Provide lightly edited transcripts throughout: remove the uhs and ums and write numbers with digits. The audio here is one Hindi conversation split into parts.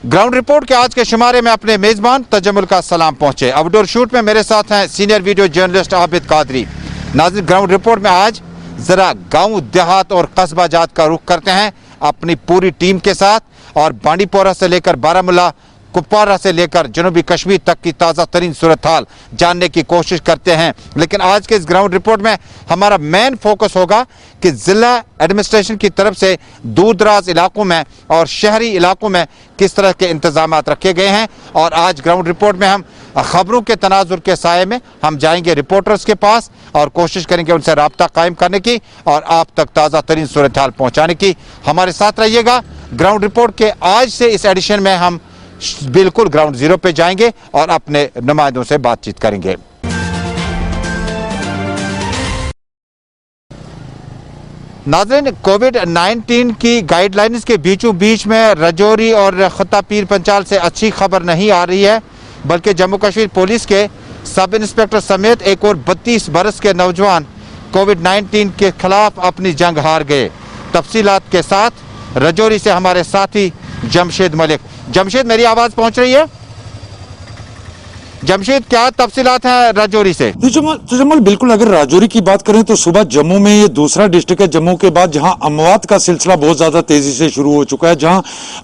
ग्राउंड रिपोर्ट के आज के शुमारे में अपने मेजबान तजम्मुल का सलाम पहुंचे। आउटडोर शूट में मेरे साथ हैं senior video journalist Abid Qadri. नाज़रीन, ग्राउंड रिपोर्ट में आज जरा गांव देहात और कस्बा जात का रुख करते हैं अपनी पूरी टीम के साथ और बांडीपोरा से लेकर बारामूला, कुपवारा से लेकर जनूबी कश्मीर तक की ताज़ा तरीन सूरत हाल जानने की कोशिश करते हैं। लेकिन आज के इस ग्राउंड रिपोर्ट में हमारा मेन फोकस होगा कि ज़िला एडमिनिस्ट्रेशन की तरफ से दूर दराज इलाकों में और शहरी इलाकों में किस तरह के इंतजाम रखे गए हैं। और आज ग्राउंड रिपोर्ट में हम खबरों के तनाजुर के साये में हम जाएंगे रिपोर्टर्स के पास और कोशिश करेंगे उनसे रब्ता कायम करने की और आप तक ताज़ा तरीन सूरत हाल पहुँचाने की। हमारे साथ रहिएगा। ग्राउंड रिपोर्ट के आज से इस एडिशन में हम बिल्कुल ग्राउंड जीरो पे जाएंगे और अपने नुमाइंदों से बातचीत करेंगे। नाज़रीन, कोविड-19 की गाइडलाइंस के बीचों बीच में राजौरी और खत्ता पीर पंचाल से अच्छी खबर नहीं आ रही है, बल्कि जम्मू कश्मीर पुलिस के सब इंस्पेक्टर समेत एक और 32 बरस के नौजवान कोविड-19 के खिलाफ अपनी जंग हार गए। तफसीलात के साथ राजौरी से हमारे साथी जमशेद मलिक। जमशेद, मेरी आवाज पहुंच रही है? जमशेद, क्या तफसीलात हैं राजौरी से? जमल बिल्कुल, अगर राजौरी की बात करें तो सुबह जम्मू में ये दूसरा डिस्ट्रिक्ट है जम्मू के बाद जहां अमवात का सिलसिला बहुत ज्यादा तेजी से शुरू हो चुका है, जहां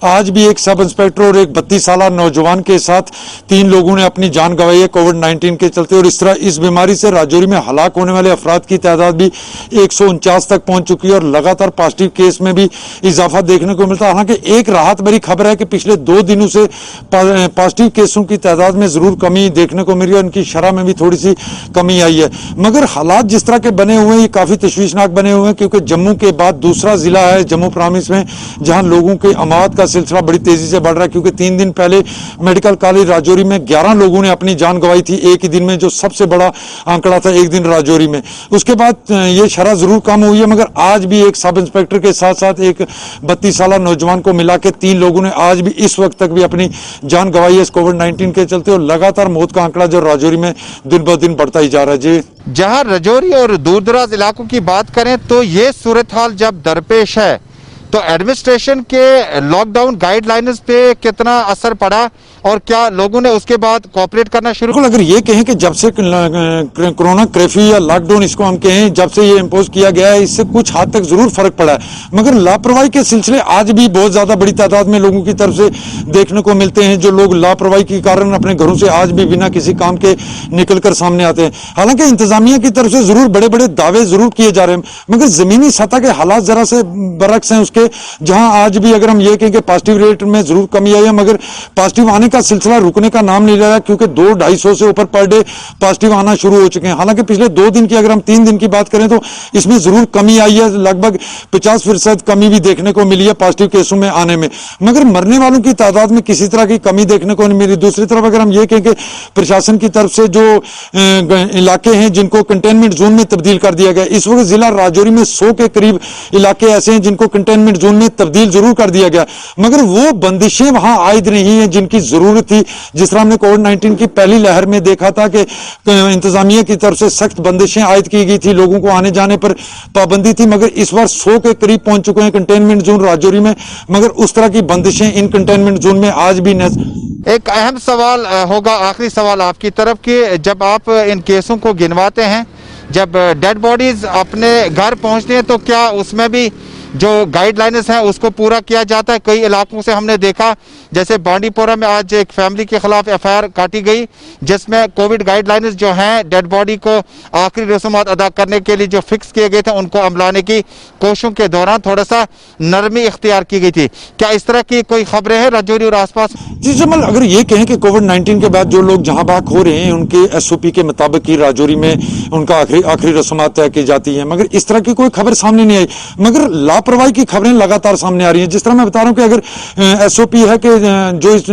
आज भी एक सब इंस्पेक्टर और एक 32 साल नौजवान के साथ 3 लोगों ने अपनी जान गंवाई है कोविड-19 के चलते। और इस तरह इस बीमारी से राजौरी में हलाक होने वाले अफराद की तादाद भी 149 तक पहुंच चुकी है और लगातार पॉजिटिव केस में भी इजाफा देखने को मिलता है। हालांकि एक राहत भरी खबर है कि पिछले 2 दिनों से पॉजिटिव केसों की तादाद में जरूर कमी देखने को मिल रही है, उनकी शरह में भी थोड़ी सी कमी आई है। मगर हालात जिस तरह के बने हुए हैं ये काफी तशवीशनाक बने हुए हैं, क्योंकि जम्मू के बाद दूसरा जिला है जम्मू प्राविंस में जहां लोगों के अमवात का सिलसिला बड़ी तेजी से बढ़ रहा है। क्योंकि 3 दिन पहले मेडिकल कॉलेज राजौरी में 11 लोगों ने अपनी जान गंवाई थी एक ही दिन में, जो सबसे बड़ा आंकड़ा था एक दिन राजौरी में। उसके बाद ये शरह जरूर कम हुई है, मगर आज भी एक सब इंस्पेक्टर के साथ साथ एक 32 साल नौजवान को मिला के 3 लोगों ने आज भी इस वक्त तक भी अपनी जान गंवाई है इस कोविड-19 के चलते। और लगातार मौत का आंकड़ा जो राजौरी में दिन ब दिन बढ़ता ही जा रहा है। जी, जहां राजौरी और दूर दराज इलाकों की बात करें तो ये सूरत हाल जब दरपेश है तो एडमिनिस्ट्रेशन के लॉकडाउन गाइडलाइंस पे कितना असर पड़ा और क्या लोगों ने उसके बाद कोऑपरेट करना शुरू? अगर ये कहें कि जब से कोरोना कर्फ्यू या लॉकडाउन इसको हम कहें, जब से ये इम्पोज किया गया है, इससे कुछ हद तक जरूर फर्क पड़ा है, मगर लापरवाही के सिलसिले आज भी बहुत ज्यादा बड़ी तादाद में लोगों की तरफ से देखने को मिलते हैं, जो लोग लापरवाही के कारण अपने घरों से आज भी बिना किसी काम के निकलकर सामने आते हैं। हालांकि इंतजामिया की तरफ से जरूर बड़े बड़े दावे जरूर किए जा रहे हैं, मगर जमीनी सतह के हालात जरा से बरक्स हैं उसके, जहां आज भी अगर हम ये कहें कि पॉजिटिव रेट में जरूर कमी आई है, मगर पॉजिटिव आने का सिलसिला रुकने का नाम नहीं ले रहा है, क्योंकि 200-250 से ऊपर पर डे पॉजिटिव आना शुरू हो चुके हैं। हालांकि पिछले 2 दिन की अगर हम 3 दिन की बात करें तो इसमें जरूर कमी आई है, लगभग 50% कमी भी देखने को मिली है पॉजिटिव केसों में आने में, मगर मरने वालों की तादाद में किसी तरह की कमी देखने को नहीं मिली। दूसरी तरफ अगर हम ये कहें कि प्रशासन की तरफ से जो इलाके हैं जिनको कंटेनमेंट जोन में तब्दील कर दिया गया, इस वक्त जिला राजौरी में 100 के करीब इलाके ऐसे हैं जिनको कंटेनमेंट जोन में तब्दील जरूर कर दिया गया, मगर वो बंदिशें वहां आयद नहीं है जिनकी जरूरत थी। जिस तरह हमने कोविड-19 की पहली लहर में देखा था कि इंतजामिया की तरफ से सख्त बंदिशें आयद की गई थी, लोगों को आने जाने पर पाबंदी थी, मगर इस बार 100 के करीब पहुंच चुके हैं कंटेनमेंट जोन राजौरी में, मगर उस तरह की बंदिशें इन कंटेनमेंट जोन में आज भी एक अहम सवाल होगा, आखिरी सवाल आपकी तरफ कि जब आप इन केसों को गिनवाते हैं, जब डेड बॉडीज अपने घर पहुंचती हैं तो क्या उसमें भी जो गाइडलाइंस हैं उसको पूरा किया जाता है? कई इलाकों से हमने देखा, जैसे बांडीपोरा में आज एक फैमिली के खिलाफ एफआईआर काटी गई जिसमें कोविड गाइडलाइंस जो हैं डेड बॉडी को आखिरी रसूमात अदा करने के लिए जो फिक्स किए गए थे उनको अमलाने की कोशिशों के दौरान थोड़ा सा नरमी इख्तियार की गई थी। क्या इस तरह की कोई खबरें हैं राजौरी और आसपास? जी जमल, अगर ये कहें कि कोविड-19 के बाद जो लोग जहां बाग हो रहे हैं उनके SOP के मुताबिक ही राजौरी में उनका आखिरी रसूमात तय की जाती है, मगर इस तरह की कोई खबर सामने नहीं आई, मगर लापरवाही की खबरें लगातार सामने आ रही हैं। जिस तरह मैं बता रहा हूं कि अगर SOP है कि जो इस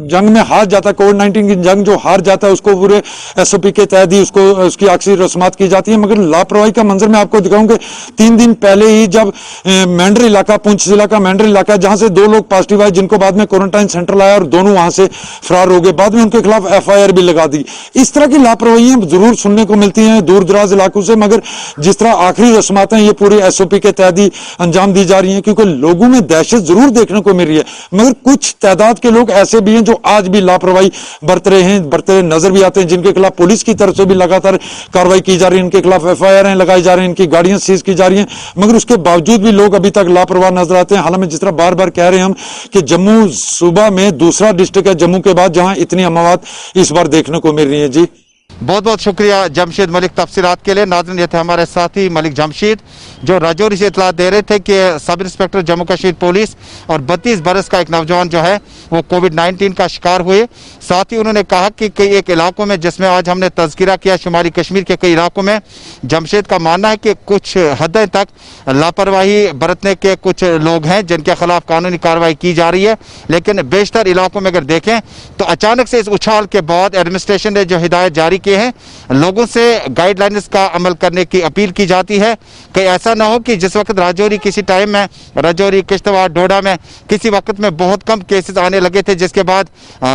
जंग में हार जाता है, कोविड-19 की जंग जो हार जाता है उसको पूरे SOP के तहत ही उसको उसकी आखिरी रस्मात की जाती है, मगर लापरवाही का मंजर मैं आपको दिखाऊं कि 3 दिन पहले ही जब मेंढर इलाका, पुंछ जिला का मेंढर इलाका, जहां से 2 लोग पॉजिटिव आए जिनको बाद में क्वारंटाइन सेंटर लाया और दोनों वहां से फरार हो गए, बाद में उनके खिलाफ FIR भी लगा दी। इस तरह की लापरवाहियां जरूर सुनने को मिलती हैं दूर दराज इलाकों से, मगर जिस तरह आखिरी रस्मात हैं ये पूरे SOP के तहत ही अंजाम अंजाम दी जा रही हैं, क्योंकि लोगों में दहशत जरूर देखने को मिल रही है, मगर कुछ तादाद के लोग ऐसे भी हैं जो आज भी लापरवाही बरतते हुए नजर भी आते हैं, जिनके खिलाफ पुलिस की तरफ से भी लगातार कार्रवाई की जा रही है, इनके खिलाफ FIR लगाई जा रही हैं, इनकी गाड़ियां सीज की जा रही हैं, मगर उसके बावजूद भी लोग अभी तक लापरवाह नजर आते हैं। हालांकि जिस तरह बार बार कह रहे हैं हम कि जम्मू सूबा में दूसरा डिस्ट्रिक्ट है जम्मू के बाद जहां इतनी अमावत इस बार देखने को मिल रही है। जी बहुत बहुत शुक्रिया जमशेद मलिक तफसीलात के लिए। नाज़रीन, ये थे हमारे साथी मलिक जमशेद जो राजौरी से इतला दे रहे थे कि sub inspector Jammu Kashmir police और 32 बरस का एक नौजवान जो है वो कोविड-19 का शिकार हुए। साथ ही उन्होंने कहा कि कई एक इलाकों में जिसमें आज हमने तज़किरा किया शुमारी कश्मीर के कई इलाकों में जमशेद का मानना है कि कुछ हदें तक लापरवाही बरतने के कुछ लोग हैं जिनके खिलाफ कानूनी कार्रवाई की जा रही है, लेकिन बेशतर इलाकों में अगर देखें तो अचानक से इस उछाल के बाद एडमिनिस्ट्रेशन ने जो हिदायत जारी किए हैं लोगों से गाइडलाइंस का अमल करने की अपील की जाती है कि ऐसा ना हो कि जिस वक्त राजौरी किसी टाइम में राजौरी किश्तवाड़ डोडा में किसी वक्त में बहुत कम केसेस आने लगे थे, जिसके बाद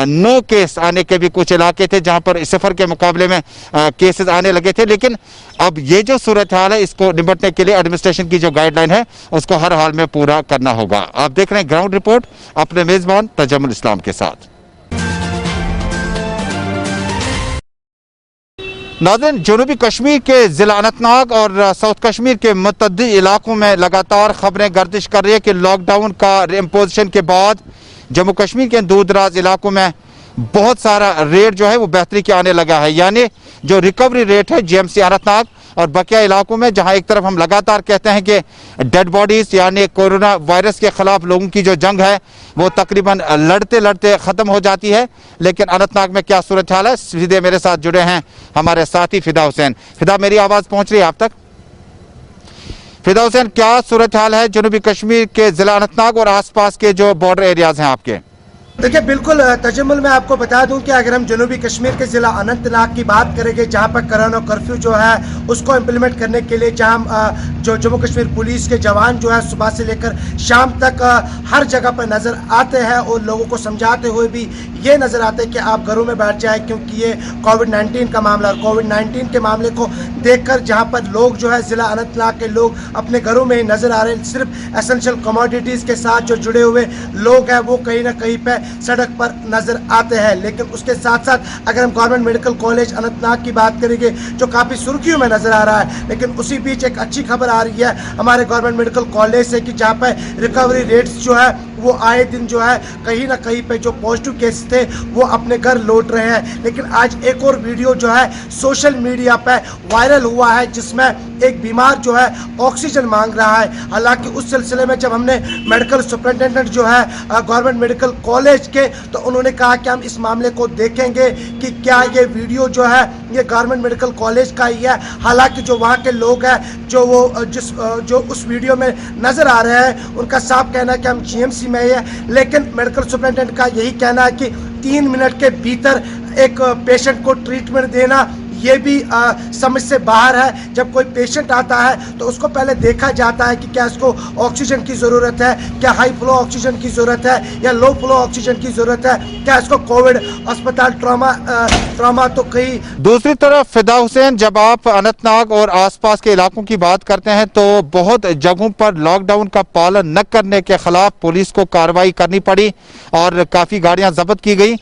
9 केस आने के भी कुछ इलाके थे जहां पर सिफर के मुकाबले में केसेस आने लगे थे। लेकिन अब ये जो सूरत हाल है इसको निपटने के लिए एडमिनिस्ट्रेशन की जो गाइडलाइन है उसको हर हाल में पूरा करना होगा। आप देख रहे हैं ग्राउंड रिपोर्ट अपने मेजबान तजम्मुल इस्लाम के साथ। नाज़रीन, जनूबी कश्मीर के ज़िला अनंतनाग और साउथ कश्मीर के मुतअद्दिद इलाकों में लगातार खबरें गर्दिश कर रही है कि लॉकडाउन का इम्पोजिशन के बाद जम्मू कश्मीर के दूर दराज इलाकों में बहुत सारा रेट जो है वो बेहतरी के आने लगा है। यानी जो रिकवरी रेट है GMC अनंतनाग और बकिया इलाकों में जहां एक तरफ हम लगातार कहते हैं कि डेड बॉडीज यानी कोरोना वायरस के खिलाफ लोगों की जो जंग है वो तकरीबन लड़ते लड़ते ख़त्म हो जाती है, लेकिन अनंतनाग में क्या सूरत हाल है, सीधे मेरे साथ जुड़े हैं हमारे साथी फिदा हुसैन। फिदा, मेरी आवाज़ पहुंच रही है आप तक? फिदा हुसैन, क्या सूरत हाल है जनूबी कश्मीर के ज़िला अनंतनाग और आसपास के जो बॉर्डर एरियाज हैं आपके? देखिए, बिल्कुल तजम्मुल मैं आपको बता दूं कि अगर हम जनूबी कश्मीर के ज़िला अनंतनाग की बात करेंगे जहां पर कोरोना कर्फ्यू जो है उसको इम्प्लीमेंट करने के लिए जहां जो जम्मू कश्मीर पुलिस के जवान जो है सुबह से लेकर शाम तक हर जगह पर नज़र आते हैं और लोगों को समझाते हुए भी ये नज़र आते हैं कि आप घरों में बैठ जाए क्योंकि ये कोविड-19 का मामला और कोविड-19 के मामले को देखकर जहां पर लोग जो है ज़िला अनंतनाग के लोग अपने घरों में ही नज़र आ रहे हैं। सिर्फ एसेंशियल कमोडिटीज़ के साथ जो जुड़े हुए लोग हैं वो कहीं ना कहीं पे सड़क पर नजर आते हैं। लेकिन उसके साथ साथ अगर हम गवर्नमेंट मेडिकल कॉलेज अनंतनाग की बात करेंगे जो काफ़ी सुर्खियों में नजर आ रहा है, लेकिन उसी बीच एक अच्छी खबर आ रही है हमारे गवर्नमेंट मेडिकल कॉलेज से कि जहाँ पर रिकवरी रेट्स जो है वो आए दिन जो है कहीं ना कहीं पे जो पॉजिटिव केस थे वो अपने घर लौट रहे हैं। लेकिन आज एक और वीडियो जो है सोशल मीडिया पे वायरल हुआ है जिसमें एक बीमार जो है ऑक्सीजन मांग रहा है। हालांकि उस सिलसिले में जब हमने मेडिकल सुपरिटेंडेंट जो है गवर्नमेंट मेडिकल कॉलेज के तो उन्होंने कहा कि हम इस मामले को देखेंगे कि क्या ये वीडियो जो है ये गवर्नमेंट मेडिकल कॉलेज का ही है। हालांकि जो वहाँ के लोग हैं जो उस वीडियो में नज़र आ रहे हैं उनका साफ कहना है कि हम GMC में ही है, लेकिन मेडिकल सुपरिटेंडेंट का यही कहना है कि 3 मिनट के भीतर एक पेशेंट को ट्रीटमेंट देना ये भी समझ से बाहर है। जब कोई पेशेंट आता है तो उसको पहले देखा जाता है कि क्या इसको ऑक्सीजन की ज़रूरत है, क्या हाई फ्लो ऑक्सीजन की ज़रूरत है या लो फ्लो ऑक्सीजन की ज़रूरत है, क्या इसको कोविड अस्पताल ट्रॉमा तो कहीं। दूसरी तरफ फिदा हुसैन, जब आप अनंतनाग और आसपास के इलाकों की बात करते हैं तो बहुत जगहों पर लॉकडाउन का पालन न करने के खिलाफ पुलिस को कार्रवाई करनी पड़ी और काफ़ी गाड़ियां जब्त की गई।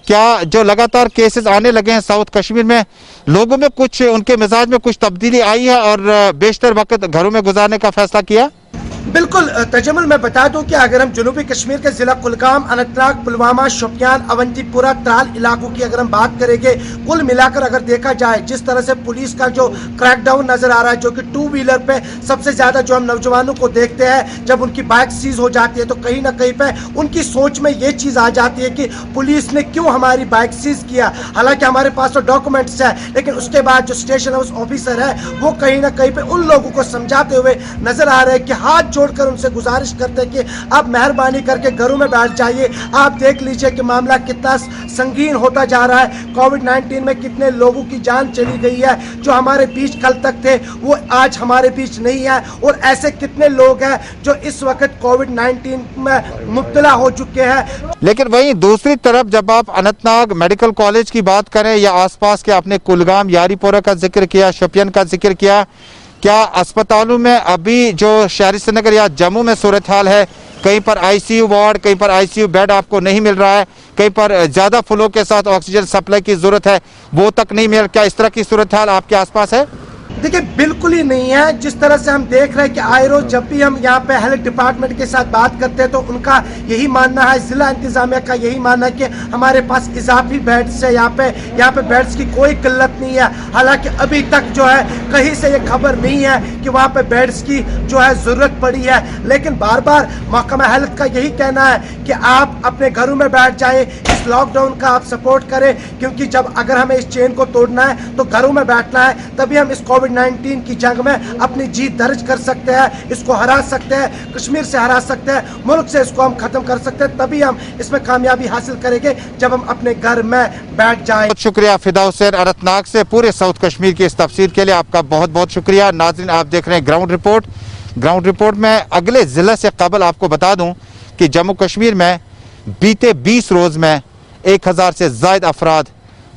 क्या जो लगातार केसेस आने लगे हैं साउथ कश्मीर में लोगों में कुछ उनके मिजाज में कुछ तब्दीली आई है और बेशतर वक्त घरों में गुजारने का फैसला किया? बिल्कुल तजम्मुल मैं बता दूं कि अगर हम जनूबी कश्मीर के जिला कुलगाम, अनंतनाग, पुलवामा, शोपियान, अवंतीपुरा, त्राल इलाकों की अगर हम बात करेंगे, कुल मिलाकर अगर देखा जाए जिस तरह से पुलिस का जो क्रैकडाउन नजर आ रहा है, जो कि 2 व्हीलर पे सबसे ज्यादा जो हम नौजवानों को देखते हैं जब उनकी बाइक सीज हो जाती है तो कहीं ना कहीं पे उनकी सोच में ये चीज आ जाती है कि पुलिस ने क्यों हमारी बाइक सीज किया। हालांकि हमारे पास तो डॉक्यूमेंट्स है, लेकिन उसके बाद जो स्टेशन हाउस ऑफिसर है वो कहीं ना कहीं पे उन लोगों को समझाते हुए नजर आ रहे हैं कि हाथ जोड़कर उनसे गुजारिश करते हैं कि आप मेहरबानी करके घरों में बैठ जाइए। आप देख लीजिए कि मामला कितना संगीन होता जा रहा है। कोविड-19 में कितने लोगों की जान चली गई है, जो हमारे बीच कल तक थे वो आज हमारे बीच नहीं है, और ऐसे कितने लोग हैं जो इस वक्त कोविड-19 में मुब्तला हो चुके हैं। लेकिन वहीं दूसरी तरफ जब आप अनंतनाग मेडिकल कॉलेज की बात करें या आसपास के अपने कुलगाम, यारीपोरा का जिक्र किया, शोपियान का जिक्र किया, क्या अस्पतालों में अभी जो शहरी श्रीनगर या जम्मू में सूरत हाल है, कहीं पर आईसीयू वार्ड, कहीं पर आईसीयू बेड आपको नहीं मिल रहा है, कहीं पर ज्यादा फ्लो के साथ ऑक्सीजन सप्लाई की जरूरत है वो तक नहीं मिल, क्या इस तरह की सूरत हाल आपके आसपास है? देखिए बिल्कुल ही नहीं है। जिस तरह से हम देख रहे हैं कि आए रोज जब भी हम यहाँ पे हेल्थ डिपार्टमेंट के साथ बात करते हैं तो उनका यही मानना है, जिला इंतजामिया का यही मानना है कि हमारे पास इजाफी बेड्स है, यहाँ पे बेड्स की कोई किल्लत नहीं है। हालांकि अभी तक जो है कहीं से ये खबर नहीं है कि वहाँ पे बेड्स की जो है जरूरत पड़ी है, लेकिन बार बार महकमा हेल्थ का यही कहना है कि आप अपने घरों में बैठ जाए, इस लॉकडाउन का आप सपोर्ट करें, क्योंकि जब अगर हमें इस चेन को तोड़ना है तो घरों में बैठना है, तभी हम इस कोविड-19 की जंग में अपनी जीत दर्ज कर सकते हैं, इसको हरा सकते हैं, कश्मीर से हरा सकते हैं, मुल्क से इसको हम खत्म कर सकते हैं। तभी हम इसमें कामयाबी हासिल करेंगे जब हम अपने घर में बैठ जाएं। बहुत शुक्रिया फिदा हुसैन अनंतनाग से पूरे साउथ कश्मीर की इस तफसीर के लिए आपका बहुत बहुत शुक्रिया। नाज़रीन आप देख रहे हैं ग्राउंड रिपोर्ट में अगले जिले से कबल आपको बता दूं कि जम्मू कश्मीर में बीते 20 रोज में 1000 से ज्यादा अफराद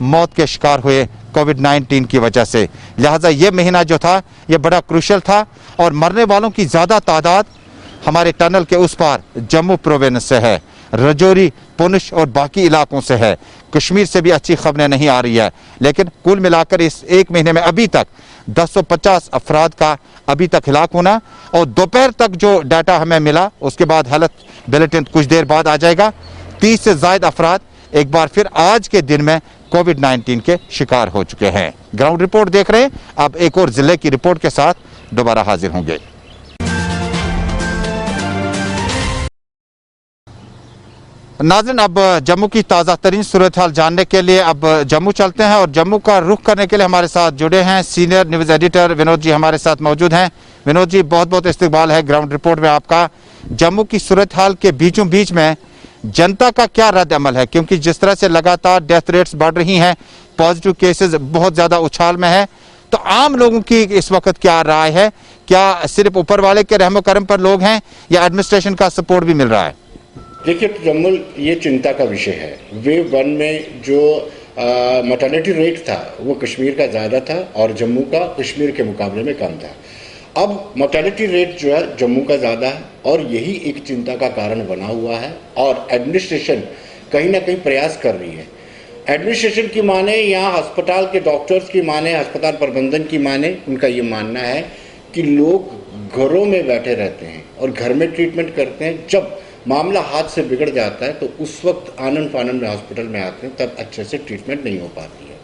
मौत के शिकार हुए कोविड-19 की वजह से। लिहाजा ये महीना जो था ये बड़ा क्रूशल था और मरने वालों की ज्यादा तादाद हमारे टनल के उस पार जम्मू प्रोविंस से है, रजौरी, पुंछ और बाकी इलाकों से है। कश्मीर से भी अच्छी खबरें नहीं आ रही है, लेकिन कुल मिलाकर इस एक महीने में अभी तक 1050 अफराद का अभी तक हिलाक होना, और दोपहर तक जो डाटा हमें मिला उसके बाद हेल्थ बुलेटिन कुछ देर बाद आ जाएगा, 30 से ज्यादा अफराद एक बार फिर आज के दिन में कोविड-19 के शिकार हो चुके हैं। ग्राउंड रिपोर्ट देख रहे हैं, अब एक और जिले की रिपोर्ट के साथ दोबारा हाजिर होंगे। नाज़रीन अब जम्मू की ताज़ा तरीन सूरत हाल जानने के लिए अब जम्मू चलते हैं और जम्मू का रुख करने के लिए हमारे साथ जुड़े हैं senior news editor Vinod ji हमारे साथ मौजूद हैं। विनोद जी बहुत बहुत इस्तकबाल है ग्राउंड रिपोर्ट में आपका। जम्मू की सूरत हाल के बीचों बीच में जनता का क्या रद्द अमल है, क्योंकि जिस तरह से लगातार डेथ रेट्स बढ़ रही हैं, पॉजिटिव केसेस बहुत ज्यादा उछाल में है, तो आम लोगों की इस वक्त क्या राय है? क्या सिर्फ ऊपर वाले के रहमो करम पर लोग हैं या एडमिनिस्ट्रेशन का सपोर्ट भी मिल रहा है? देखिए जम्मू ये चिंता का विषय है। वेव 1 में जो मोर्टेलिटी रेट था वो कश्मीर का ज़्यादा था और जम्मू का कश्मीर के मुकाबले में कम था। अब मोर्टेलिटी रेट जो है जम्मू का ज़्यादा है और यही एक चिंता का कारण बना हुआ है और एडमिनिस्ट्रेशन कहीं ना कहीं प्रयास कर रही है। एडमिनिस्ट्रेशन की माने, यहाँ अस्पताल के डॉक्टर्स की माने, अस्पताल प्रबंधन की माने, उनका ये मानना है कि लोग घरों में बैठे रहते हैं और घर में ट्रीटमेंट करते हैं। जब मामला हाथ से बिगड़ जाता है तो उस वक्त आनन फानन में हॉस्पिटल में आते हैं, तब अच्छे से ट्रीटमेंट नहीं हो पाती है।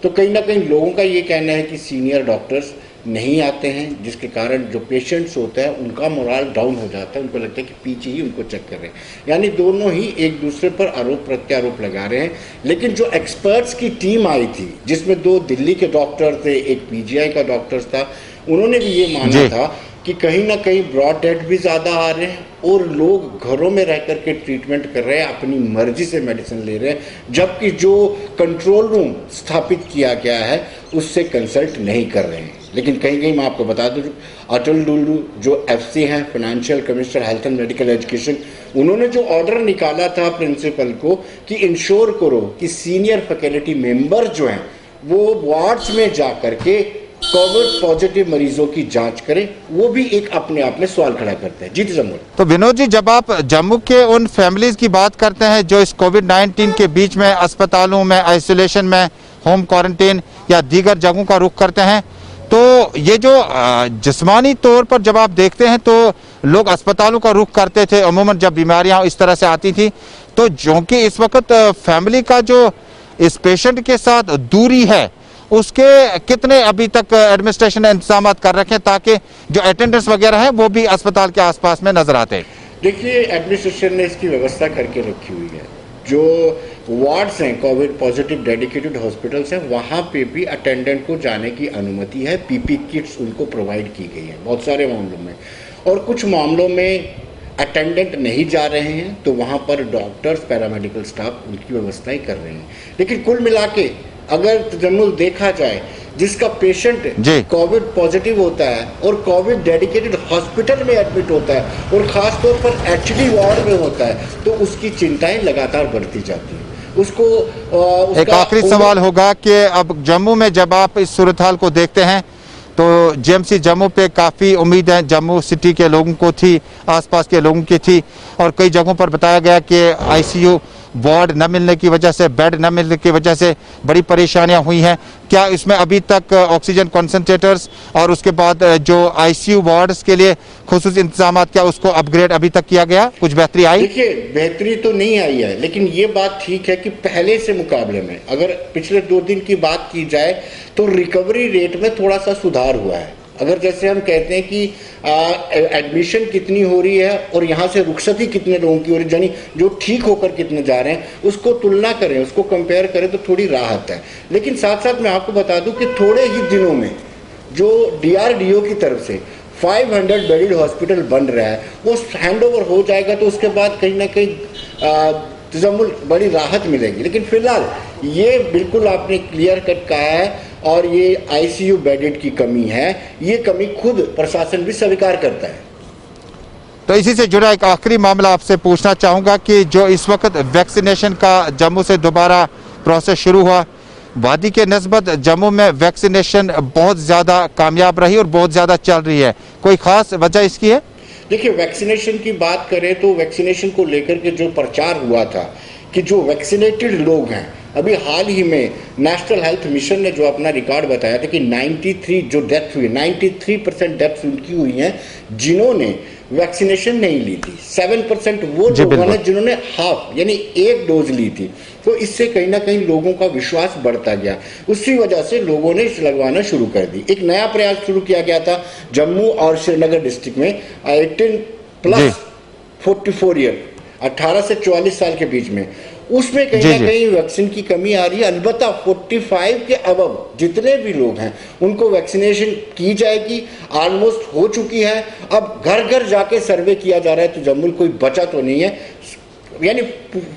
तो कहीं ना कहीं लोगों का ये कहना है कि सीनियर डॉक्टर्स नहीं आते हैं, जिसके कारण जो पेशेंट्स होते हैं उनका मोरल डाउन हो जाता है। उनको लगता है कि पीछे ही उनको चेक कर रहे हैं, यानी दोनों ही एक दूसरे पर आरोप प्रत्यारोप लगा रहे हैं। लेकिन जो एक्सपर्ट्स की टीम आई थी जिसमें 2 दिल्ली के डॉक्टर थे, एक पीजीआई का डॉक्टर था, उन्होंने भी ये माना था कि कहीं ना कहीं ब्रॉड डेथ भी ज़्यादा आ रहे हैं और लोग घरों में रह कर के ट्रीटमेंट कर रहे हैं, अपनी मर्जी से मेडिसिन ले रहे हैं, जबकि जो कंट्रोल रूम स्थापित किया गया है उससे कंसल्ट नहीं कर रहे हैं। लेकिन कहीं कहीं मैं आपको बता दूं, अटल डुल्लू जो एफसी हैं, financial commissioner health and medical education, उन्होंने जो ऑर्डर निकाला था प्रिंसिपल को कि इंश्योर करो कि सीनियर फैकल्टी मेंबर जो हैं वो वार्ड्स में जा करके कोविड पॉजिटिव मरीजों की जांच करें, वो भी एक अपने आप में सवाल खड़ा करते हैं। जी जम्मू। तो विनोद जी जब आप जम्मू के उन फैमिलीज की बात करते हैं जो इस कोविड-19 के बीच में अस्पतालों में आइसोलेशन में होम क्वारंटीन या दीगर जगहों का रुख करते हैं, तो ये जो जिस्मानी तौर पर जब आप देखते हैं तो लोग अस्पतालों का रुख करते थे अमूमन जब बीमारियां इस तरह से आती थी, तो जो कि इस वक्त फैमिली का जो इस पेशेंट के साथ दूरी है उसके कितने अभी तक एडमिनिस्ट्रेशन ने इंतजाम कर रखे ताकि जो अटेंडेंस वगैरह है वो भी अस्पताल के आसपास में नजर आते? देखिए एडमिनिस्ट्रेशन ने इसकी व्यवस्था करके रखी हुई है। जो वार्ड्स हैं, कोविड पॉजिटिव डेडिकेटेड हॉस्पिटल्स हैं, वहाँ पे भी अटेंडेंट को जाने की अनुमति है। पीपी किट्स उनको प्रोवाइड की गई है बहुत सारे मामलों में, और कुछ मामलों में अटेंडेंट नहीं जा रहे हैं तो वहाँ पर डॉक्टर्स, पैरामेडिकल स्टाफ उनकी व्यवस्थाएं कर रहे हैं। लेकिन कुल मिला के अगर जम्मू देखा जाए, जिसका पेशेंट कोविड पॉजिटिव होता है और कोविड डेडिकेटेड हॉस्पिटल में एडमिट होता है और खास तौर पर एचडी वार्ड में होता है, तो उसकी चिंताएं लगातार बढ़ती जाती हैं। उसको एक आखिरी सवाल होगा कि अब जम्मू में जब आप इस सूरत हाल को देखते हैं तो जेएमसी जम्मू पे काफ़ी उम्मीद है जम्मू सिटी के लोगों को थी, आसपास के लोगों की थी, और कई जगहों पर बताया गया कि आईसीयू वार्ड न मिलने की वजह से, बेड न मिलने की वजह से बड़ी परेशानियां हुई हैं। क्या इसमें अभी तक ऑक्सीजन कॉन्सेंट्रेटर्स और उसके बाद जो आईसीयू वार्ड्स के लिए खुसूस इंतजाम, क्या उसको अपग्रेड अभी तक किया गया? कुछ बेहतरी आई? देखिए, बेहतरी तो नहीं आई है, लेकिन ये बात ठीक है कि पहले से मुकाबले में अगर पिछले 2 दिन की बात की जाए तो रिकवरी रेट में थोड़ा सा सुधार हुआ है। अगर जैसे हम कहते हैं कि एडमिशन कितनी हो रही है और यहाँ से रुखसती कितने लोगों की हो रही है, यानी जो ठीक होकर कितने जा रहे हैं, उसको तुलना करें, उसको कंपेयर करें तो थोड़ी राहत है। लेकिन साथ साथ मैं आपको बता दूं कि थोड़े ही दिनों में जो डीआरडीओ की तरफ से 500 बेडेड हॉस्पिटल बन रहा है, वो हैंड ओवर हो जाएगा तो उसके बाद कहीं ना कहीं तजम्मुल बड़ी राहत मिलेगी। लेकिन फिलहाल ये बिल्कुल आपने क्लियर कट कहा है, और ये आईसीयू बेडेड की कमी है, ये कमी खुद प्रशासन भी स्वीकार करता है। तो इसी से जुड़ा एक आखिरी मामला आपसे पूछना चाहूँगा कि जो इस वक्त वैक्सीनेशन का जम्मू से दोबारा प्रोसेस शुरू हुआ, वादी के नस्बत जम्मू में वैक्सीनेशन बहुत ज़्यादा कामयाब रही और बहुत ज़्यादा चल रही है, कोई ख़ास वजह इसकी है? देखिए, वैक्सीनेशन की बात करें तो वैक्सीनेशन को लेकर के जो प्रचार हुआ था कि जो वैक्सीनेटेड लोग हैं, अभी हाल ही में नेशनल हेल्थ मिशन ने जो अपना रिकॉर्ड बताया था कि 93 जो डेथ हुई, 93% डेथ्स उनकी हुई हैं जिन्होंने वैक्सीनेशन नहीं ली थी। 7% वो लोग हैं जिन्होंने हाफ यानी 1 डोज ली थी। तो इससे कहीं ना कहीं लोगों का विश्वास बढ़ता गया, उसी वजह से लोगों ने लगवाना शुरू कर दी। एक नया प्रयास शुरू किया गया था जम्मू और श्रीनगर डिस्ट्रिक्ट में 18+ 44 ईयर, 18 से 44 साल के बीच में, उसमें कहीं ना कहीं वैक्सीन की कमी आ रही है। अलबत्ता 45 के अबव जितने भी लोग हैं उनको वैक्सीनेशन की जाएगी, ऑलमोस्ट हो चुकी है। अब घर घर जाके सर्वे किया जा रहा है, तो जम्मू कोई बचा तो नहीं है, यानी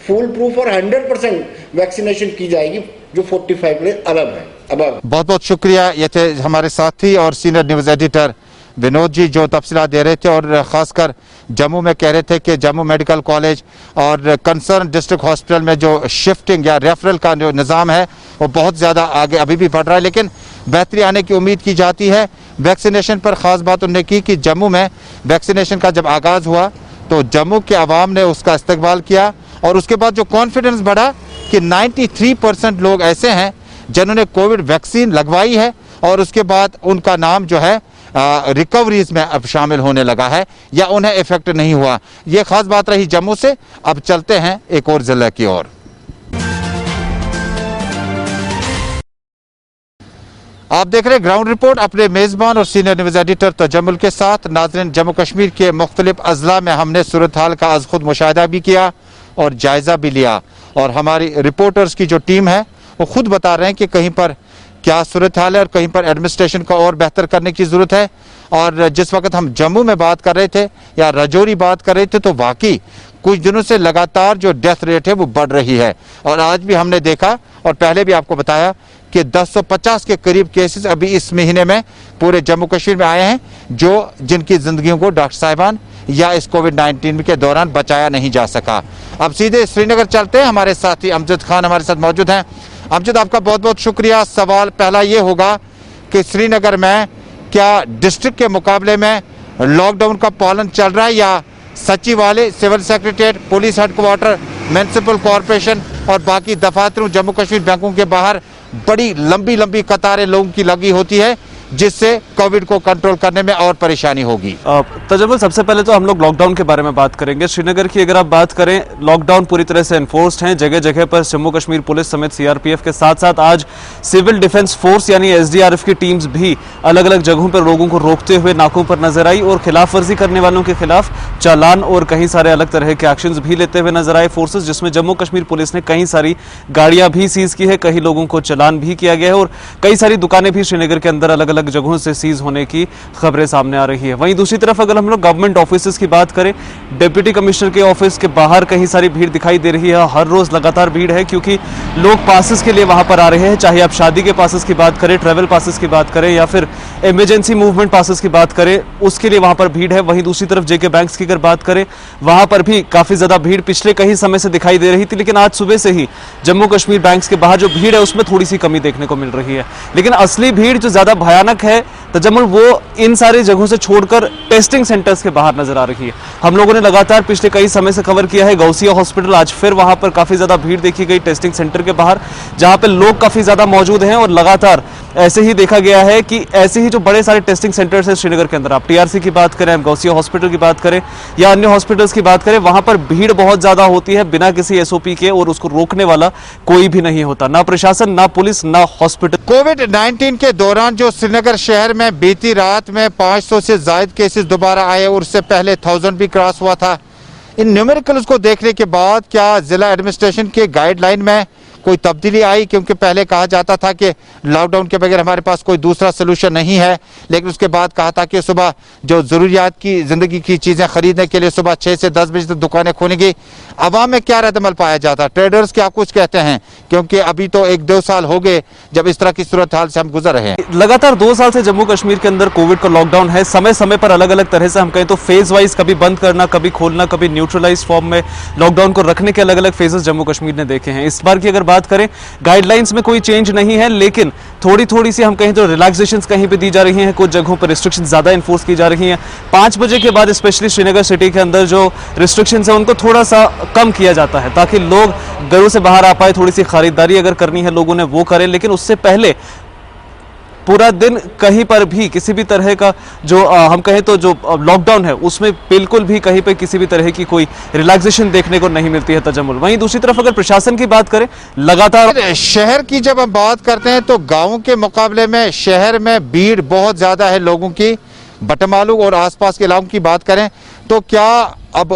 फुल प्रूफ और 100% वैक्सीनेशन की जाएगी जो 45 के अबव है। बहुत बहुत शुक्रिया। ये थे हमारे साथी और senior news editor Vinod ji जो तफसीलात दे रहे थे, और ख़ासकर जम्मू में कह रहे थे कि जम्मू मेडिकल कॉलेज और कंसर्न डिस्ट्रिक्ट हॉस्पिटल में जो शिफ्टिंग या रेफरल का जो निज़ाम है वो बहुत ज़्यादा आगे अभी भी बढ़ रहा है, लेकिन बेहतरी आने की उम्मीद की जाती है। वैक्सीनेशन पर ख़ास बात उन्होंने की कि जम्मू में वैक्सीनेशन का जब आगाज़ हुआ तो जम्मू के अवाम ने उसका इस्तकबाल किया, और उसके बाद जो कॉन्फिडेंस बढ़ा कि 93% लोग ऐसे हैं जिन्होंने कोविड वैक्सीन लगवाई है, और उसके बाद उनका नाम जो है रिकवरीज में अब शामिल होने लगा है या उन्हें इफेक्ट नहीं हुआ। ये खास बात रही जम्मू से। अब चलते हैं एक और जिले की ओर। आप देख रहे हैं ग्राउंड रिपोर्ट अपने मेजबान और सीनियर न्यूज एडिटर तजम्मुल के साथ। नाज़रीन, जम्मू कश्मीर के मुख्तलिफ अजला में हमने सूरत हाल का आज खुद मुशाहिदा भी किया और जायजा भी लिया, और हमारी रिपोर्टर्स की जो टीम है वो खुद बता रहे हैं कि कहीं पर क्या सूरत हाल है और कहीं पर एडमिनिस्ट्रेशन को और बेहतर करने की ज़रूरत है। और जिस वक्त हम जम्मू में बात कर रहे थे या राजौरी बात कर रहे थे तो वाकई कुछ दिनों से लगातार जो डेथ रेट है वो बढ़ रही है, और आज भी हमने देखा और पहले भी आपको बताया कि 1050 के करीब केसेस अभी इस महीने में पूरे जम्मू कश्मीर में आए हैं, जो जिनकी जिंदगियों को डॉक्टर साहिबान या इस कोविड-19 के दौरान बचाया नहीं जा सका। अब सीधे श्रीनगर चलते हैं, हमारे साथी अमजद खान हमारे साथ मौजूद हैं। अमजद, आपका बहुत बहुत शुक्रिया। सवाल पहला ये होगा कि श्रीनगर में क्या डिस्ट्रिक्ट के मुकाबले में लॉकडाउन का पालन चल रहा है, या सचिवालय, civil secretariat, police headquarter, municipal corporation और बाकी दफातरों, जम्मू कश्मीर बैंकों के बाहर बड़ी लंबी लंबी कतारें लोगों की लगी होती है, जिससे कोविड को कंट्रोल करने में और परेशानी होगी? तजम्मुल, सबसे पहले तो हम लोग लॉकडाउन के बारे में बात करेंगे। श्रीनगर की अगर आप बात करें, लॉकडाउन पूरी तरह से एनफोर्स्ड है। जगह जगह पर जम्मू कश्मीर पुलिस समेत सीआरपीएफ के साथ साथ आज सिविल डिफेंस फोर्स यानी एसडीआरएफ की टीम्स भी अलग अलग जगहों पर लोगों को रोकते हुए नाकों पर नजर आई, और खिलाफ वर्जी करने वालों के खिलाफ चालान और कई सारे अलग तरह के एक्शन भी लेते हुए नजर आए फोर्सेज, जिसमें जम्मू कश्मीर पुलिस ने कई सारी गाड़ियां भी सीज की है, कई लोगों को चालान भी किया गया है, और कई सारी दुकानें भी श्रीनगर के अंदर अलग अलग जगहों से सीज होने की खबरें सामने आ रही है। वहीं दूसरी तरफ अगर हम लोग गवर्नमेंट ऑफिसेज की बात करें, डिप्टी कमिश्नर के ऑफिस के बाहर कहीं सारी भीड़ दिखाई दे रही है। हर रोज लगातार भीड़ है, क्योंकि लोग पासेस के लिए वहां पर आ रहे हैं, चाहे आप शादी के पासेस की बात करें, ट्रैवल पासेस की बात करें, या फिर इमरजेंसी मूवमेंट पासेस की बात करें, उसके लिए वहां पर भीड़ है। वहीं दूसरी तरफ जेके बैंक्स की अगर बात करें, वहां पर भी काफी ज्यादा भीड़ पिछले कई समय से दिखाई दे रही थी, लेकिन आज सुबह से ही जम्मू कश्मीर बैंक्स के बाहर जो भीड़ है उसमें थोड़ी सी कमी देखने को मिल रही है। लेकिन असली भीड़ जो ज्यादा भयानक भयानक है तजम्मुल, वो इन सारी जगहों से छोड़कर टेस्टिंग सेंटर्स के बाहर नजर आ रही है। हम लोगों ने लगातार पिछले कई समय से कवर किया है गौसिया हॉस्पिटल, आज फिर वहां पर काफी ज्यादा भीड़ देखी गई टेस्टिंग सेंटर के बाहर, जहां पे लोग काफी ज्यादा मौजूद हैं और लगातार ऐसे ही देखा गया है कि ऐसे ही जो बड़े सारे टेस्टिंग सेंटर्स हैं श्रीनगर के अंदर, आप टीआरसी की बात करें, आप गौसिया हॉस्पिटल की बात करें या अन्य हॉस्पिटल्स की बात करें, वहां पर भीड़ बहुत ज्यादा होती है बिना किसी एसओपी के, और उसको रोकने वाला कोई भी नहीं होता, ना प्रशासन, ना पुलिस, ना हॉस्पिटल। कोविड-19 के दौरान जो श्रीनगर शहर में बीती रात में 500 से ज्यादा केसेस दोबारा आए और उससे पहले 1000 भी क्रॉस हुआ था, इन न्यूमेरिकल्स को देखने के बाद क्या जिला एडमिनिस्ट्रेशन के गाइडलाइन में कोई तब्दीली आई? क्योंकि पहले कहा जाता था कि लॉकडाउन के बगैर हमारे पास कोई दूसरा सोल्यूशन नहीं है, लेकिन उसके बाद कहा था कि सुबह जो जरूरियात की जिंदगी की चीजें खरीदने के लिए सुबह 6 से 10 बजे तक दुकानें खोलेंगी। अवाम में क्या रद्दमल पाया जाता? ट्रेडर्स क्या कुछ कहते हैं? क्योंकि अभी तो 1-2 साल हो गए जब इस तरह की सूरत हाल से हम गुजर रहे हैं। लगातार 2 साल से जम्मू कश्मीर के अंदर कोविड का लॉकडाउन है, समय समय पर अलग अलग तरह से हम कहें तो फेज वाइज कभी बंद करना, कभी खोलना, कभी न्यूट्रलाइज फॉर्म में लॉकडाउन को रखने के अलग अलग फेजेस जम्मू कश्मीर ने देखे हैं। इस बार की अगर बात करें, गाइडलाइंस में कोई चेंज नहीं है, लेकिन थोड़ी थोड़ी सी हम कहें तो रिलैक्सेशंस कहीं पे दी जा रही हैं, कुछ जगहों पर रिस्ट्रिक्शन ज्यादा इन्फोर्स की जा रही हैं। 5 बजे के बाद स्पेशली श्रीनगर सिटी के अंदर जो रिस्ट्रिक्शंस है उनको थोड़ा सा कम किया जाता है ताकि लोग घरों से बाहर आ पाए, थोड़ी सी खरीदारी अगर करनी है लोगों ने वो करें, लेकिन उससे पहले पूरा दिन कहीं पर भी किसी भी तरह का जो हम कहें तो जो लॉकडाउन है उसमें बिल्कुल भी कहीं पे किसी भी तरह की कोई रिलैक्सेशन देखने को नहीं मिलती है तजम्मुल। वहीं दूसरी तरफ अगर प्रशासन की बात करें, लगातार शहर की जब हम बात करते हैं तो गांवों के मुकाबले में शहर में भीड़ बहुत ज्यादा है लोगों की। बटमालू और आसपास के इलाकों की बात करें तो क्या अब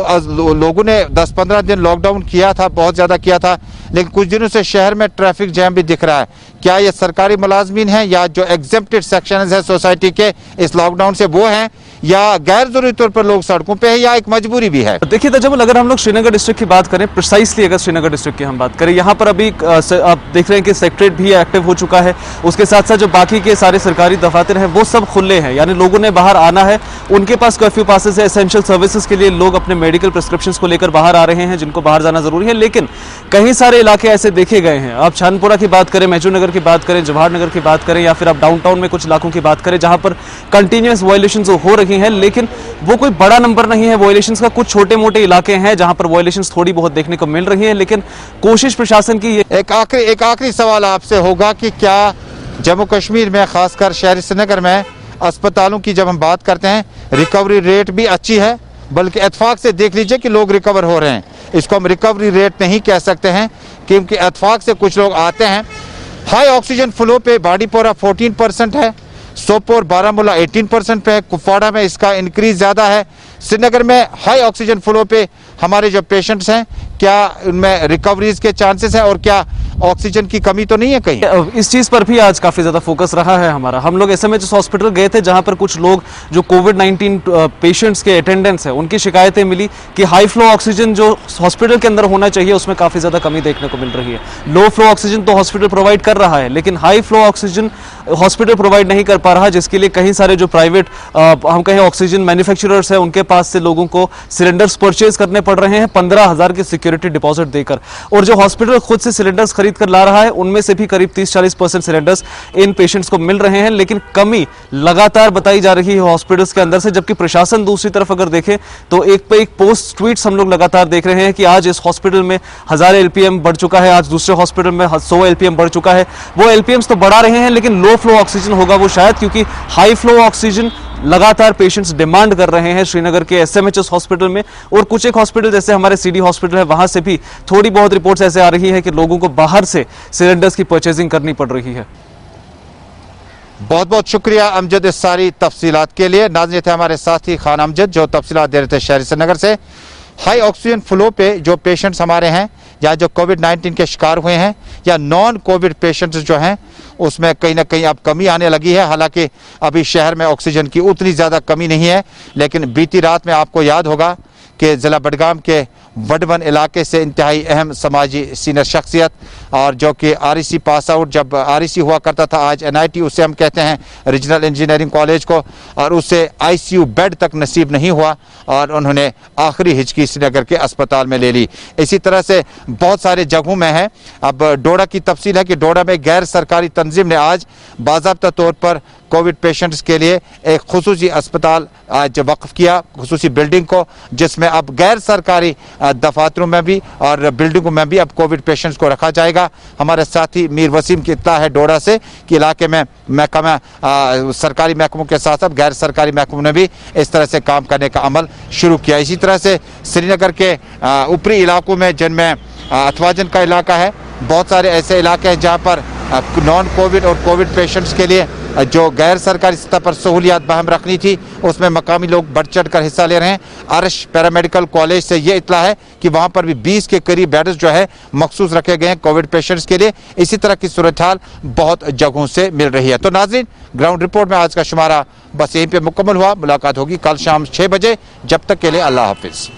लोगों ने 10-15 दिन लॉकडाउन किया था, बहुत ज्यादा किया था, लेकिन कुछ दिनों से शहर में ट्रैफिक जैम भी दिख रहा है। क्या ये सरकारी मुलाजमीन हैं या जो एग्जेम्प्टेड सेक्शंस है सोसाइटी के इस लॉकडाउन से वो हैं, या गैर जरूरी तौर पर लोग सड़कों पे है, या एक मजबूरी भी है? देखिए तजम्मुल, अगर हम लोग श्रीनगर डिस्ट्रिक्ट की बात करें, प्रिसाइसली अगर श्रीनगर डिस्ट्रिक्ट की हम बात करें, यहाँ पर अभी आप देख रहे हैं कि सेक्रेटरीट भी एक्टिव हो चुका है। उसके साथ साथ जो बाकी के सारे सरकारी दफातर हैं वो सब खुले हैं, यानी लोगों ने बाहर आना है, उनके पास कर्फ्यू पासेस है, एसेंशियल सर्विसेज के लिए लोग अपने मेडिकल प्रिस्क्रिप्शंस को लेकर बाहर आ रहे हैं जिनको बाहर जाना जरूरी है। लेकिन कई सारे इलाके ऐसे देखे गए हैं, आप छानपुरा की बात करें, महजूर नगर की बात करें, जवाहर नगर की बात करें, या फिर आप डाउनटाउन में कुछ इलाकों की बात करें जहां पर कंटिन्यूअस वायलेशंस हो रही हैं, लेकिन वो कोई बड़ा नंबर नहीं है वायलेशंस का। कुछ छोटे मोटे इलाके हैं जहां पर वायलेशंस थोड़ी बहुत देखने को मिल रही है, लेकिन कोशिश प्रशासन की एक आखिरी सवाल आपसे होगा कि क्या जम्मू कश्मीर में खासकर शहरी श्रीनगर में अस्पतालों की जब हम बात करते हैं रिकवरी रेट भी अच्छी है, बल्कि इत्तेफाक से देख लीजिए कि लोग रिकवर हो रहे हैं। इसको हम रिकवरी रेट नहीं कह सकते हैं क्योंकि इत्तेफाक से कुछ लोग आते हैं। हाई ऑक्सीजन फ्लो पे बाड़ीपोरा 14% है, सोपोर बारामूला 18% पे है, कुपवाड़ा में इसका इंक्रीज ज्यादा है। श्रीनगर में हाई ऑक्सीजन फ्लो पे हमारे जो पेशेंट्स हैं क्या उनमें रिकवरीज के चांसेस हैं और क्या ऑक्सीजन की कमी तो नहीं है कहीं? इस चीज पर भी आज काफी ज्यादा फोकस रहा है हमारा। हम लोग एसएमएच हॉस्पिटल गए थे जहां पर कुछ लोग जो कोविड-19 पेशेंट्स के अटेंडेंट्स है उनकी शिकायतें मिली कि हाई फ्लो ऑक्सीजन जो हॉस्पिटल के अंदर होना चाहिए उसमें काफी ज्यादा कमी देखने को मिल रही है। लो फ्लो ऑक्सीजन तो हॉस्पिटल प्रोवाइड कर रहा है, लेकिन high flow oxygen hospital provide नहीं कर पा रहा, जिसके लिए कई सारे जो प्राइवेट हम कहें ऑक्सीजन मैन्युफैक्चरर्स है उनके पास से लोगों को सिलेंडर्स परचेज करने पड़ रहे हैं 15,000 की सिक्योरिटी डिपॉजिट देकर। और जो हॉस्पिटल खुद से सिलेंडर्स खरीद कर ला रहा है उनमें से भी करीब 30-40% सिलेंडर्स इन पेशेंट्स को मिल रहे हैं, लेकिन कमी लगातार बताई जा रही है हॉस्पिटल्स के अंदर से। जबकि प्रशासन दूसरी तरफ अगर देखें तो एक पे एक पोस्ट ट्वीट्स हम लोग लगातार देख रहे हैं कि आज इस हॉस्पिटल में 1000 एलपीएम बढ़ चुका है, आज दूसरे हॉस्पिटल में 100 एलपीएम बढ़ चुका है। वो एलपीएम्स तो बढ़ा रहे हैं, लेकिन लो फ्लो ऑक्सीजन होगा वो शायद, क्योंकि हाई फ्लो ऑक्सीजन लगातार पेशेंट्स डिमांड कर रहे हैं श्रीनगर के एसएमएचएस हॉस्पिटल में। और कुछ एक हॉस्पिटल जैसे हमारे सीडी हॉस्पिटल है वहां से भी थोड़ी बहुत रिपोर्ट्स ऐसे आ रही है कि लोगों को बाहर से सिलेंडर्स की परचेजिंग करनी पड़ रही है। बहुत बहुत शुक्रिया अमजद इस सारी तफसीलात के लिए। नाज़रीन थे हमारे साथी खान अमजद जो तफसीलात दे रहे थे शहरी श्रीनगर से। हाई ऑक्सीजन फ्लो पे जो पेशेंट्स हमारे हैं या जो कोविड-19 के शिकार हुए हैं या नॉन कोविड पेशेंट्स जो हैं उसमें कहीं ना कहीं अब कमी आने लगी है। हालांकि अभी शहर में ऑक्सीजन की उतनी ज़्यादा कमी नहीं है, लेकिन बीती रात में आपको याद होगा कि ज़िला बडगाम के वडवन इलाके से इंतहाई अहम समाजी सीनियर शख्सियत और जो कि आरईसी पास आउट, जब आरईसी हुआ करता था आज एनआईटी उसे हम कहते हैं रीजनल इंजीनियरिंग कॉलेज को, और उससे आईसीयू बेड तक नसीब नहीं हुआ और उन्होंने आखिरी हिचकी श्रीनगर के अस्पताल में ले ली। इसी तरह से बहुत सारे जगहों में है। अब डोडा की तफसील है कि डोडा में गैर सरकारी तंजीम ने आज बाज़ाब्ता तौर पर कोविड पेशेंट्स के लिए एक खुसूसी अस्पताल आज वक्फ किया, खुसूसी बिल्डिंग को, जिसमें अब गैर सरकारी दफातरों में भी और बिल्डिंगों में भी अब कोविड पेशेंट्स को रखा जाएगा। हमारे साथी मीर वसीम की इत्तला है डोडा से कि इलाके में महकमा सरकारी महकमों के साथ साथ गैर सरकारी महकमों ने भी इस तरह से काम करने का अमल शुरू किया। इसी तरह से श्रीनगर के ऊपरी इलाकों में, जिनमें अथवाजन का इलाका है, बहुत सारे ऐसे इलाके हैं जहां पर नॉन कोविड और कोविड पेशेंट्स के लिए जो गैर सरकारी सतह पर सहूलियात बहम रखनी थी, उसमें मकामी लोग बढ़ चढ़ कर हिस्सा ले रहे हैं। अर्श पैरामेडिकल कॉलेज से ये इत्तला है कि वहां पर भी 20 के करीब बेड्स जो है मखसूस रखे गए हैं कोविड पेशेंट्स के लिए। इसी तरह की सूरत हाल बहुत जगहों से मिल रही है। तो नाज़रीन, ग्राउंड रिपोर्ट में आज का शुमारा बस यहीं पे मुकम्मल हुआ। मुलाकात होगी कल शाम 6 बजे। जब तक के लिए अल्लाह हाफिज।